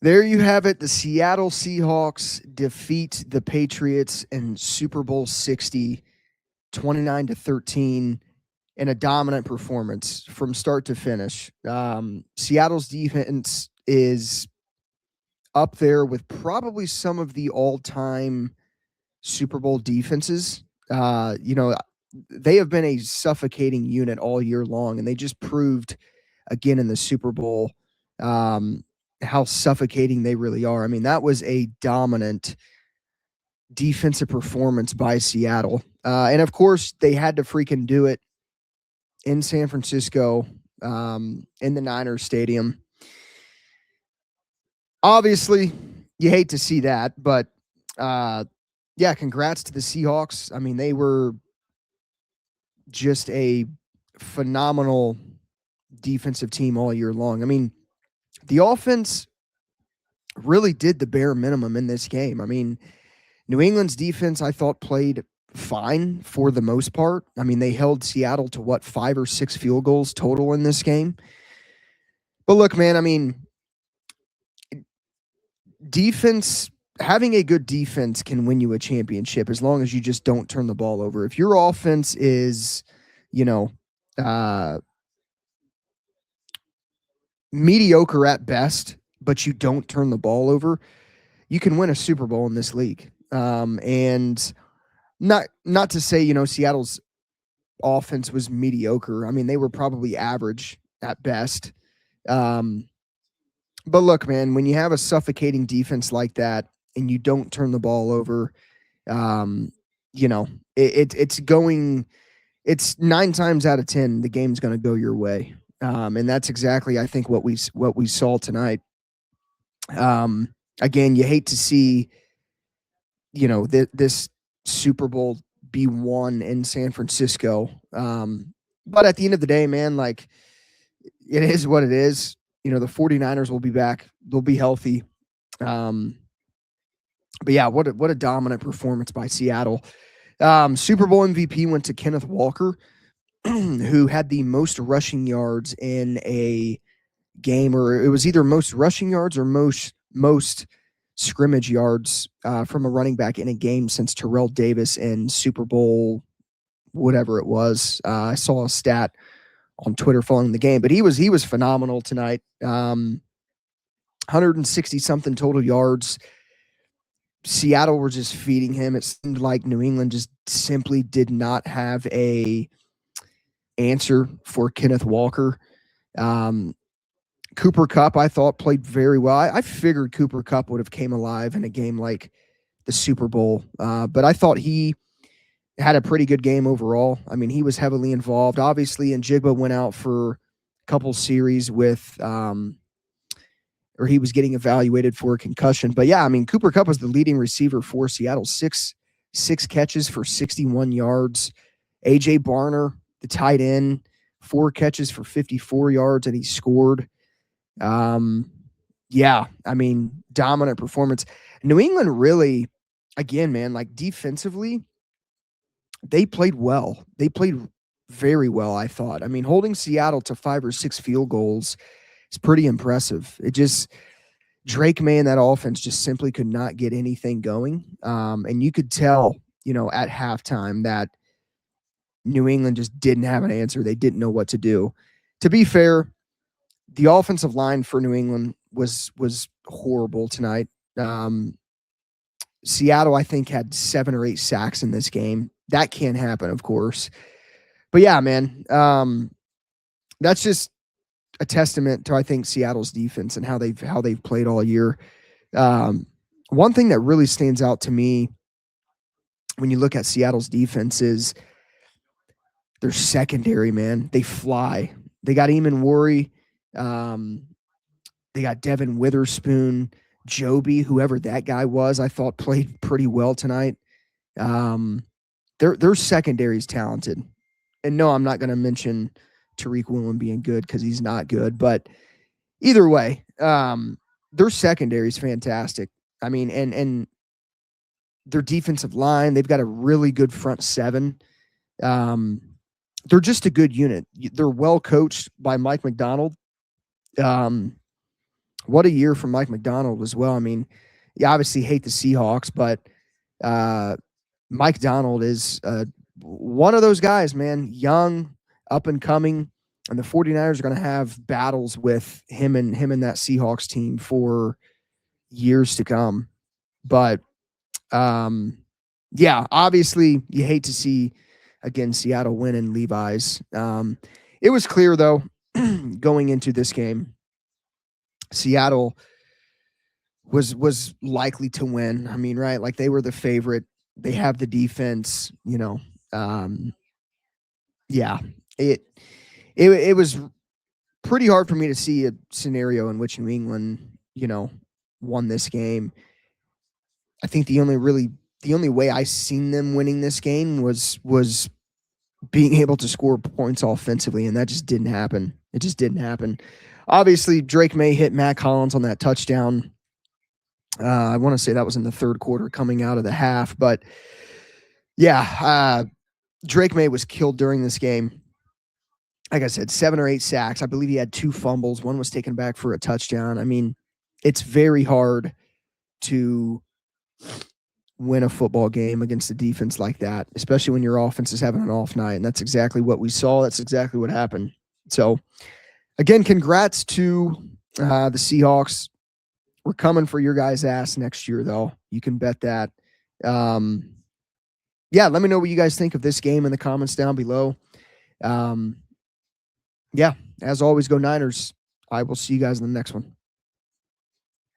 There you have it. The Seattle Seahawks defeat the Patriots in Super Bowl 60, 29-13, in a dominant performance from start to finish. Seattle's defense is up there with probably some of the all-time Super Bowl defenses. They have been a suffocating unit all year long, and they just proved again in the Super Bowl how suffocating they really are. I mean, that was a dominant defensive performance by Seattle. And of course, they had to freaking do it in San Francisco, in the Niners Stadium. Obviously, you hate to see that, but yeah, congrats to the Seahawks. I mean, they were just a phenomenal defensive team all year long. I mean, the offense really did the bare minimum in this game. I mean, New England's defense, I thought, played fine for the most part. I mean, they held Seattle to what, 5 or 6 field goals total in this game. But look, man, I mean, having a good defense can win you a championship as long as you just don't turn the ball over. If your offense is, mediocre at best, but you don't turn the ball over, you can win a Super Bowl in this league. And not to say, Seattle's offense was mediocre. I mean, they were probably average at best. But look, man, when you have a suffocating defense like that and you don't turn the ball over, it's 9 times out of 10, the game's going to go your way. And that's exactly, I think, what we saw tonight. Again, you hate to see, this Super Bowl be won in San Francisco. But at the end of the day, man, like, it is what it is. The 49ers will be back. They'll be healthy. But yeah, what a dominant performance by Seattle. Super Bowl MVP went to Kenneth Walker, who had the most rushing yards in a game, or it was either most rushing yards or most scrimmage yards from a running back in a game since Terrell Davis in Super Bowl whatever it was. I saw a stat on Twitter following the game, but he was phenomenal tonight. 160 something total yards. Seattle were just feeding him. It seemed like New England just simply did not have a answer for Kenneth Walker. Cooper Kupp, I thought, played very well. I figured Cooper Kupp would have came alive in a game like the Super Bowl, but I thought he had a pretty good game overall. I mean, he was heavily involved. Obviously, and Njigba went out for a couple series with, or he was getting evaluated for a concussion. But yeah, I mean, Cooper Kupp was the leading receiver for Seattle. Six catches for 61 yards. A.J. Barner, the tight end, 4 catches for 54 yards, and he scored. Yeah, I mean, dominant performance. New England really, again, man, like defensively, they played well. They played very well, I thought. I mean, holding Seattle to 5 or 6 field goals is pretty impressive. It just, Drake May and that offense just simply could not get anything going. And you could tell, at halftime that New England just didn't have an answer. They didn't know what to do. To be fair, the offensive line for New England was horrible tonight. Seattle, I think, had 7 or 8 sacks in this game. That can't happen, of course. But yeah, man, that's just a testament to, I think, Seattle's defense and how they've played all year. One thing that really stands out to me when you look at Seattle's defense is their secondary, man. They fly. They got Eamon Worry. They got Devin Witherspoon, Joby, whoever that guy was, I thought played pretty well tonight. Their secondary is talented. And no, I'm not going to mention Tariq Woolen being good because he's not good. But either way, their secondary is fantastic. I mean, and their defensive line, they've got a really good front 7. They're just a good unit. They're well coached by Mike McDonald. what a year for Mike Macdonald as well. I mean, you obviously hate the Seahawks, but uh, Mike Donald is one of those guys, man, young, up and coming, and the 49ers are going to have battles with him and that Seahawks team for years to come. But um, yeah, obviously you hate to see again Seattle win in Levi's. It was clear though going into this game, Seattle was likely to win. I mean, right? Like they were the favorite. They have the defense, you know. Um, yeah, it it was pretty hard for me to see a scenario in which New England, won this game. I think the only way I seen them winning this game was being able to score points offensively, and that just didn't happen. It just didn't happen. Obviously, Drake May hit Matt Collins on that touchdown. I want to say that was in the third quarter coming out of the half, but yeah, Drake May was killed during this game. Like I said, 7 or 8 sacks. I believe he had 2 fumbles. One was taken back for a touchdown. I mean, it's very hard to win a football game against a defense like that, especially when your offense is having an off night. And that's exactly what we saw. That's exactly what happened. So, again, congrats to the Seahawks. We're coming for your guys' ass next year, though. You can bet that. Yeah, let me know what you guys think of this game in the comments down below. Yeah, as always, go Niners. I will see you guys in the next one.